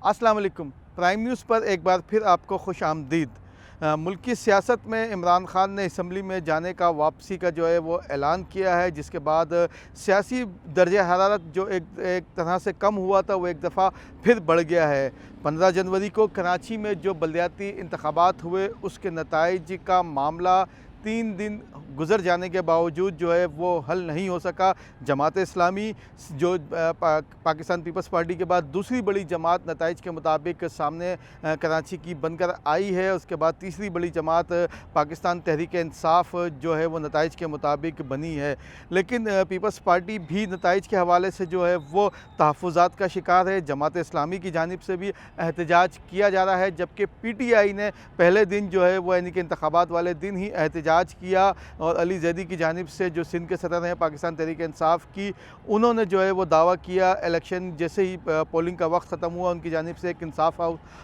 अस्सलाम वालेकुम। Prime news पर एक बार फिर आपको खुश आमदीद। मुल्क की सियासत में इमरान खान ने असम्बली में जाने का वापसी का जो है वो ऐलान किया है, जिसके बाद सियासी दर्जा हरारत जो एक तरह से कम हुआ था वो एक दफ़ा फिर बढ़ गया है। 15 जनवरी को कराची में जो बलदियाती इंतखाबात हुए उसके नताइज का मामला 3 दिन गुज़र जाने के बावजूद जो है वो हल नहीं हो सका। जमात इस्लामी जो पाकिस्तान पीपल्स पार्टी के बाद दूसरी बड़ी जमात नताइज के मुताबिक सामने कराची की बनकर आई है। उसके बाद तीसरी बड़ी जमात पाकिस्तान तहरीक इंसाफ जो है वो नताइज के मुताबिक बनी है। लेकिन पीपल्स पार्टी भी नताइज के हवाले से जो है वो तहफ़्फ़ुज़ात का शिकार है। जमात इस्लामी की जानिब से भी एहतजाज किया जा रहा है, जबकि PTI ने पहले दिन जो है वो यानी कि इंतखाबात वाले दिन ही एहतजाज किया। और अली जैदी की जानिब से जो सिंध के सदर हैं पाकिस्तान तहरीक इंसाफ की, उन्होंने जो है वो दावा किया इलेक्शन जैसे ही पोलिंग का वक्त ख़त्म हुआ उनकी जानिब से एक इंसाफ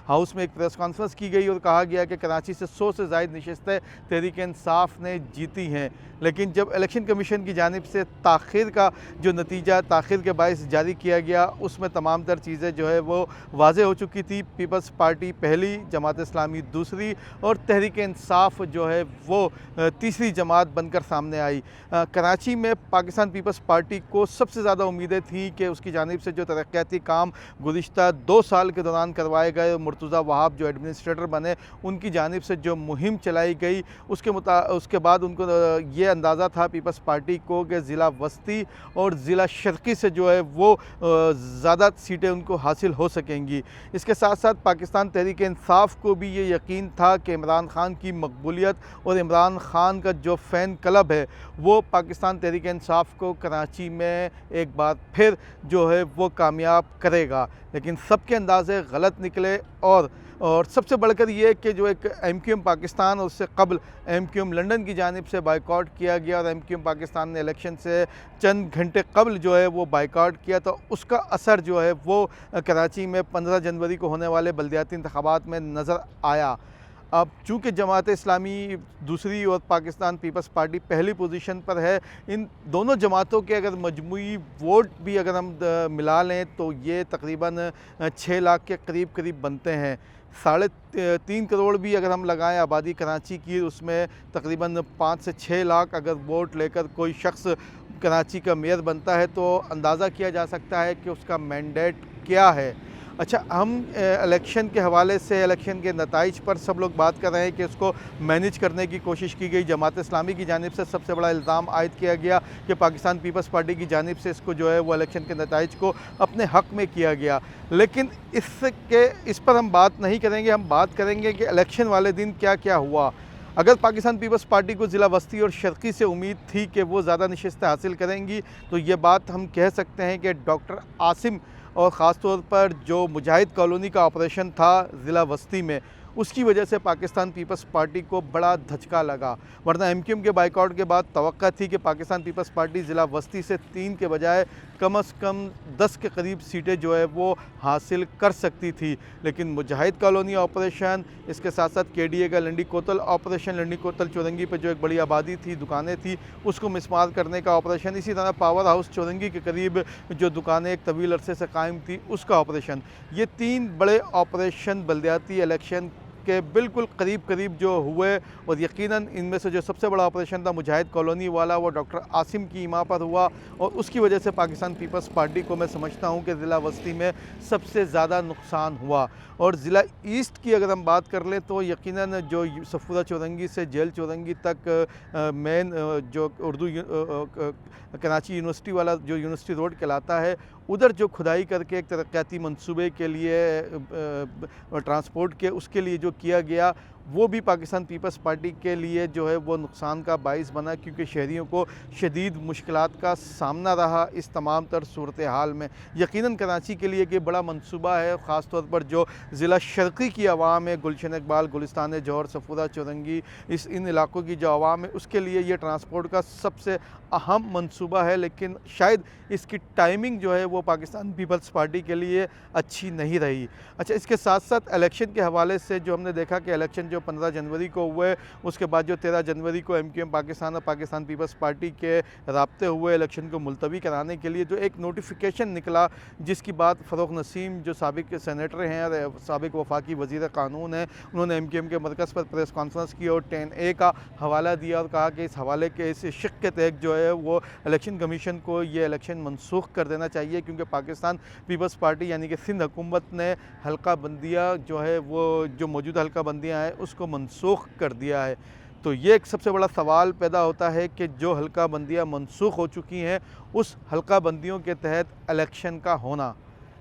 हाउस में एक प्रेस कॉन्फ्रेंस की गई और कहा गया कि कराची से 100 से ज़ायद नशस्तें तहरीक इंसाफ ने जीती हैं। लेकिन जब इलेक्शन कमीशन की जानिब से ताख़ीर का जो नतीजा ताख़ीर के बायस जारी किया गया उसमें तमाम तर चीज़ें जो है वो वाज़ेह हो चुकी थी। पीपल्स पार्टी पहली, जमात इस्लामी दूसरी और तहरीक इंसाफ जो है वो तीसरी जमात बनकर सामने आई। कराची में पाकिस्तान पीपल्स पार्टी को सबसे ज़्यादा उम्मीदें थी कि उसकी जानिब से जो तरक्याती काम गुज़िश्ता 2 साल के दौरान करवाए गए, मुर्तज़ा वहाब जो एडमिनिस्ट्रेटर बने उनकी जानिब से जो मुहिम चलाई गई उसके बाद उनको ये अंदाज़ा था पीपल्स पार्टी को कि ज़िला वस्ती और ज़िला शर्क़ी से जो है वो ज़्यादा सीटें उनको हासिल हो सकेंगी। इसके साथ साथ पाकिस्तान तहरीक इंसाफ को भी ये यकीन था कि इमरान खान की मकबूलियत और इमरान खान का जो फ़ैन क्लब है वो पाकिस्तान तहरीक इंसाफ को कराची में एक बार फिर जो है वो कामयाब करेगा। लेकिन सबके अंदाज़े गलत निकले और सबसे बढ़कर ये कि जो एक MQM पाकिस्तान और उससे कबल MQM लंदन की जानिब से बाइकआउट किया गया और MQM पाकिस्तान ने इलेक्शन से चंद घंटे कबल जो है वो बाइकआउट किया, तो उसका असर जो है वो कराची में 15 जनवरी को होने वाले बलदियाती इंतखाबात में नज़र आया। अब चूँकि जमात इस्लामी दूसरी और पाकिस्तान पीपल्स पार्टी पहली पोजीशन पर है, इन दोनों जमातों के अगर मजमूई वोट भी अगर हम मिला लें तो ये तकरीबन 6 लाख के करीब बनते हैं। 3.5 करोड़ भी अगर हम लगाएं आबादी कराची की, उसमें तकरीबन 5 से 6 लाख अगर वोट लेकर कोई शख्स कराची का मेयर बनता है तो अंदाज़ा किया जा सकता है कि उसका मैंडेट क्या है। अच्छा, हम इलेक्शन के हवाले से इलेक्शन के नताइज पर सब लोग बात कर रहे हैं कि उसको मैनेज करने की कोशिश की गई। जमात इस्लामी की जानिब से सबसे बड़ा इल्ज़ाम आयद किया गया कि पाकिस्तान पीपल्स पार्टी की जानिब से इसको जो है वो इलेक्शन के नताइज को अपने हक़ में किया गया। लेकिन इस पर हम बात नहीं करेंगे, हम बात करेंगे कि इलेक्शन वाले दिन क्या क्या हुआ। अगर पाकिस्तान पीपल्स पार्टी को ज़िला वस्ती और शर्क़ी से उम्मीद थी कि वो ज़्यादा नशस्तें हासिल करेंगी, तो ये बात हम कह सकते हैं कि डॉक्टर आसिम और ख़ास तौर पर जो मुजाहिद कॉलोनी का ऑपरेशन था ज़िला वस्ती में, उसकी वजह से पाकिस्तान पीपल्स पार्टी को बड़ा धचका लगा। वरना MQM के बाइकआउट के बाद तवक्का थी कि पाकिस्तान पीपल्स पार्टी ज़िला वस्ती से 3 के बजाय कम से कम 10 के करीब सीटें जो है वो हासिल कर सकती थी। लेकिन मुजाहिद कॉलोनी ऑपरेशन, इसके साथ साथ KDA का लंडी कोतल ऑपरेशन, लंडी कोतल चौरंगी पर जो एक बड़ी आबादी थी, दुकानें थी, उसको मिसमार करने का ऑपरेशन, इसी तरह पावर हाउस चौरंगी के करीब जो दुकानें एक तवील अरसे से कायम थी उसका ऑपरेशन, ये 3 बड़े ऑपरेशन बलदियाती इलेक्शन के बिल्कुल करीब जो हुए। और यकीनन इनमें से जो सबसे बड़ा ऑपरेशन था मुजाहिद कॉलोनी वाला, वो डॉक्टर आसिम की इमाम पर हुआ और उसकी वजह से पाकिस्तान पीपल्स पार्टी को मैं समझता हूँ कि ज़िला वस्ती में सबसे ज़्यादा नुकसान हुआ। और ज़िला ईस्ट की अगर हम बात कर लें तो यकीनन जो सफूरा चौरंगी से जेल चौरंगी तक मेन जो उर्दू कराची यूनिवर्सिटी वाला जो यूनिवर्सिटी रोड कहलाता है, उधर जो खुदाई करके एक तरक्याती मंसूबे के लिए ट्रांसपोर्ट के उसके लिए जो किया गया, वो भी पाकिस्तान पीपल्स पार्टी के लिए जो है वो नुकसान का बाइस बना, क्योंकि शहरियों को शदीद मुश्किलात का सामना रहा इस तमाम तर सूरत हाल में। यकीनन कराची के लिए कि बड़ा मंसूबा है, ख़ास तौर पर जो ज़िला शर्क़ी की आवाम है, गुलशन इकबाल, गुलिस्तान जौहर, सफूरा चौरंगी, इन इलाकों की जो आवाम है उसके लिए ये ट्रांसपोर्ट का सबसे अहम मंसूबा है। लेकिन शायद इसकी टाइमिंग जो है वो पाकिस्तान पीपल्स पार्टी के लिए अच्छी नहीं रही। अच्छा, इसके साथ साथ इलेक्शन के हवाले से जो हमने देखा कि इलेक्शन जो जो 15 जनवरी को हुए, उसके बाद जो 13 जनवरी को MQM पाकिस्तान और पाकिस्तान पीपल्स पार्टी के राब्ते हुए इलेक्शन को मुलतवी कराने के लिए जो एक नोटिफिकेशन निकला, जिसकी बात फ़ारूक नसीम जो साबिक सेनेटर हैं और साबिक वफाकी वज़ीर क़ानून हैं, उन्होंने MQM के मरकज़ पर प्रेस कॉन्फ्रेंस की और 10A का हवाला दिया और कहा कि इस हवाले के इस शिक के तहत जो है वो इलेक्शन कमीशन को ये इलेक्शन मनसूख कर देना चाहिए, क्योंकि पाकिस्तान पीपल्स पार्टी यानी कि सिंध हुकूमत ने हल्का बंदियाँ जो है वो जो मौजूदा हल्का बंदियाँ हैं उसको मनसूख कर दिया है। तो ये एक सबसे बड़ा सवाल पैदा होता है कि जो हल्का बंदियाँ मनसूख हो चुकी हैं उस हल्का बंदियों के तहत इलेक्शन का होना,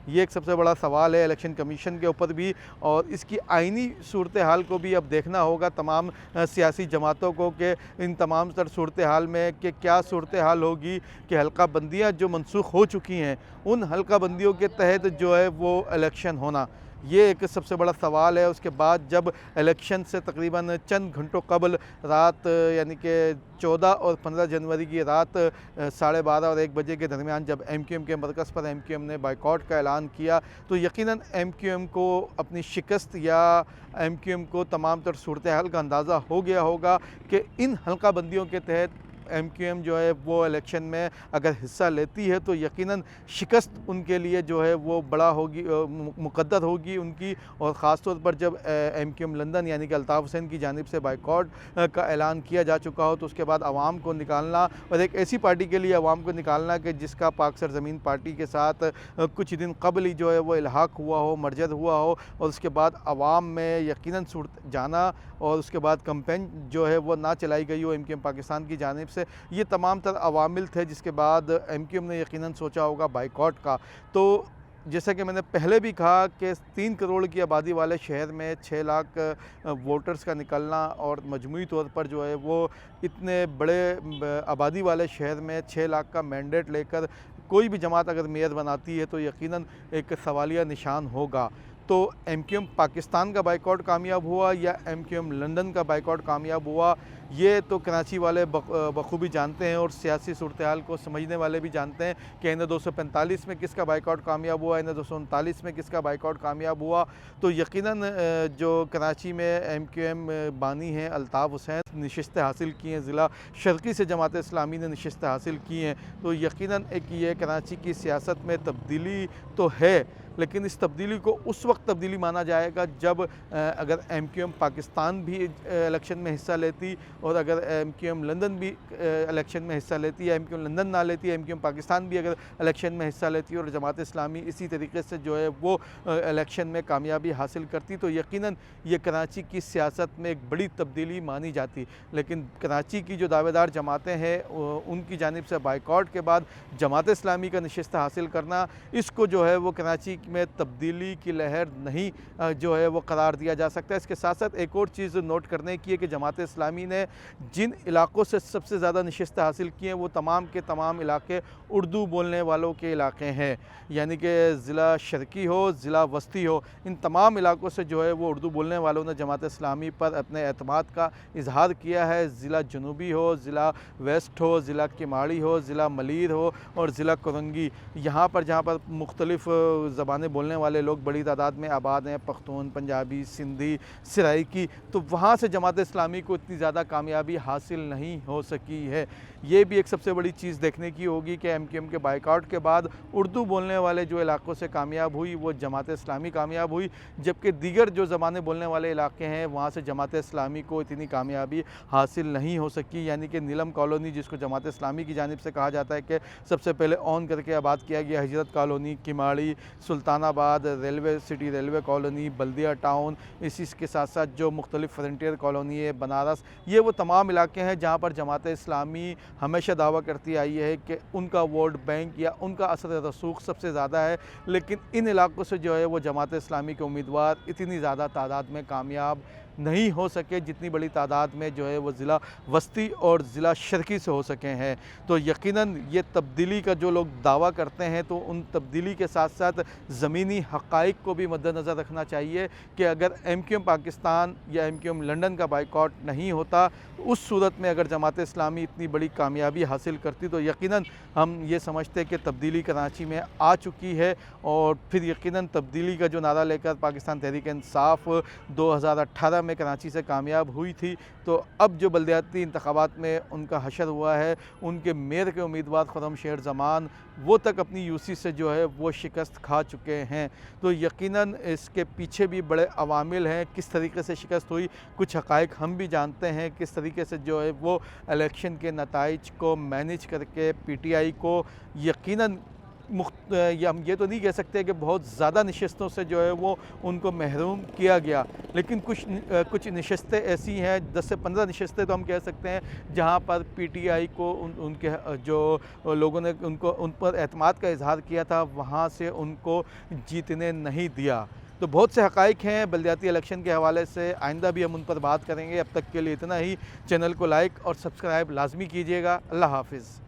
ये एक सबसे बड़ा सवाल है इलेक्शन कमीशन के ऊपर भी। और इसकी आइनी सूरत हाल को भी अब देखना होगा तमाम सियासी जमातों को कि इन तमाम तर सूरत हाल में कि क्या सूरत हाल होगी कि हल्का बंदियाँ जो मनसूख हो चुकी हैं उन हल्का बंदियों के तहत जो है वो इलेक्शन होना, ये एक सबसे बड़ा सवाल है। उसके बाद जब इलेक्शन से तकरीबन चंद घंटों कबल रात यानी कि 14 और 15 जनवरी की रात 12:30 और 1 बजे के दरमियान जब MQM के मरकज़ पर MQM ने बाइकॉट का ऐलान किया, तो यकीनन MQM को अपनी शिकस्त या MQM को तमाम तर सूरत हाल का अंदाज़ा हो गया होगा कि इन हल्का बंदियों के तहत MQM जो है वो इलेक्शन में अगर हिस्सा लेती है तो यकीनन शिकस्त उनके लिए जो है वो बड़ा होगी, मुक़द्दर होगी उनकी। और ख़ास तौर पर जब MQM लंदन यानी कि अल्ताफ़ हुसैन की जानिब से बाइकॉट का ऐलान किया जा चुका हो, तो उसके बाद आवाम को निकालना और एक ऐसी पार्टी के लिए आवाम को निकालना कि जिसका पाक सरज़मीन पार्टी के साथ कुछ दिन कबल ही जो है वो इल्हाक़ हुआ हो, मर्जद हुआ हो, और उसके बाद आवाम में यकीनन सूरत जाना और उसके बाद कैंपेन जो है वो ना चलाई गई हो MQM पाकिस्तान की जानिब से, ये तमाम तर अवामिल थे जिसके बाद MQM ने यकीनन सोचा होगा बाइकॉट का। तो जैसा कि मैंने पहले भी कहा कि 3 करोड़ की आबादी वाले शहर में 6 लाख वोटर्स का निकलना और मजमूई तौर पर जो है वो इतने बड़े आबादी वाले शहर में 6 लाख का मैंडेट लेकर कोई भी जमात अगर मेयर बनाती है तो यकीनन एक सवालिया निशान होगा। तो MQM पाकिस्तान का बाइकॉट कामयाब हुआ या MQM लंदन का बाइकॉट कामयाब हुआ, ये तो कराची वाले बखूबी जानते हैं और सियासी सूरत हाल को समझने वाले भी जानते हैं कि INA 245 में किसका बाइकॉट कामयाब हुआ, INA 239 में किसका बाइकॉट कामयाब हुआ। तो यकीनन जो कराची में MQM बानी हैं अल्ताफ़ हुसैन, नशिस्तें हासिल की हैं, ज़िला शर्क़ी से जमात इस्लामी ने नशिस्तें हासिल की हैं, तो यकीनन एक ये कराची की सियासत में तब्दीली तो है, लेकिन इस तब्दीली को उस वक्त तब्दीली माना जाएगा जब अगर MQM पाकिस्तान भी इलेक्शन में हिस्सा लेती और अगर MQM लंदन भी इलेक्शन में हिस्सा लेती है, MQM लंदन ना लेती, MQM पाकिस्तान भी अगर इलेक्शन में हिस्सा लेती और जमात इस्लामी इसी तरीके से जो है वो इलेक्शन में कामयाबी हासिल करती, तो यकीनन ये कराची की सियासत में एक बड़ी तब्दीली मानी जाती। लेकिन कराची की जो दावेदार जमातें हैं उनकी जानिब से बाइकॉट के बाद जमात इस्लामी का नशिस्त हासिल करना, इसको जो है वो कराची में तब्दीली की लहर नहीं जो है वो करार दिया जा सकता है। इसके साथ साथ एक और चीज़ नोट करने की है कि जमात इस्लामी ने जिन इलाक़ों से सबसे ज़्यादा नशिस्तें हासिल की हैं वो तमाम के तमाम इलाके उर्दू बोलने वालों के इलाके हैं, यानी कि ज़िला शर्क़ी हो, ज़िला वस्ती हो, इन तमाम इलाक़ों से जो है वो उर्दू बोलने वालों ने जमात इस्लामी पर अपने एतमाद का इजहार किया है। ज़िला जनूबी हो, ज़िला वेस्ट हो, ज़िला किमाड़ी हो, ज़िला मलीर हो और ज़िला कोरंगी, यहाँ पर जहाँ पर मुख्तलिफ़ ज़बानें बोलने वाले लोग बड़ी तादाद में आबाद हैं, पख्तून, पंजाबी, सिंधी, सराइकी, तो वहाँ से जमात इस्लामी को इतनी ज़्यादा कामयाबी हासिल नहीं हो सकी है। ये भी एक सबसे बड़ी चीज़ देखने की होगी कि MQM के बाइकआउट के बाद उर्दू बोलने वाले जो इलाक़ों से कामयाब हुई वो जमात इस्लामी कामयाब हुई, जबकि दीगर जो ज़बानें बोलने वाले इलाके हैं वहाँ से जमात इस्लामी को इतनी कामयाबी हासिल नहीं हो सकी। यानी कि नीलम कॉलोनी जिसको जमात इस्लामी की जानिब से कहा जाता है कि सबसे पहले ऑन करके आबाद किया गया, Hazrat colony, Keamari, Sultanabad, railway city railway colony, Baldia town, इसी के साथ साथ जो मुख्तलिफ़ फ्रंटियर कॉलोनी है, बनारस, ये वो तमाम इलाके हैं जहाँ पर जमात इस्लामी हमेशा दावा करती आई है कि उनका वोट बैंक या उनका असर रसूख सबसे ज़्यादा है। लेकिन इन इलाकों से जो है वो जमात इस्लामी के उम्मीदवार इतनी ज़्यादा तादाद में कामयाब नहीं हो सके जितनी बड़ी तादाद में जो है वो ज़िला वस्ती और ज़िला शर्क़ी से हो सके हैं। तो यकीनन ये तब्दीली का जो लोग दावा करते हैं तो उन तब्दीली के साथ साथ ज़मीनी हक़ाइक़ को भी मद्देनज़र रखना चाहिए कि अगर MQM पाकिस्तान या MQM लंदन का बाइकॉट नहीं होता, उस सूरत में अगर जमात इस्लामी इतनी बड़ी कामयाबी हासिल करती तो यकीनन हम ये समझते कि तब्दीली कराची में आ चुकी है। और फिर यकीनन तब्दीली का जो नारा लेकर पाकिस्तान तहरीक इंसाफ 2018 में कराची से कामयाब हुई थी, तो अब जो बल्दियाती इंतखाबात में उनका हशर हुआ है, उनके मेयर के उम्मीदवार खुर्रमशेर ज़मान वो तक अपनी यूसी से जो है वो शिकस्त खा चुके हैं। तो यकीनन इसके पीछे भी बड़े अवामिल हैं, किस तरीके से शिकस्त हुई कुछ हक़ाइक़ हम भी जानते हैं, किस तरीके से जो है वो इलेक्शन के नताइज को मैनेज करके पीटीआई को यकीनन हम ये तो नहीं कह सकते कि बहुत ज़्यादा नशस्तों से जो है वो उनको महरूम किया गया, लेकिन कुछ नशस्तें ऐसी हैं, 10 से 15 नशस्तें तो हम कह सकते हैं जहाँ पर पीटीआई को उनके जो लोगों ने उन पर एतमाद का इजहार किया था वहाँ से उनको जीतने नहीं दिया। तो बहुत से हक़ाइक़ हैं बल्दियाती इलेक्शन के हवाले से, आइंदा भी हम उन पर बात करेंगे। अब तक के लिए इतना ही। चैनल को लाइक और सब्सक्राइब लाजमी कीजिएगा। अल्लाह हाफ़िज़।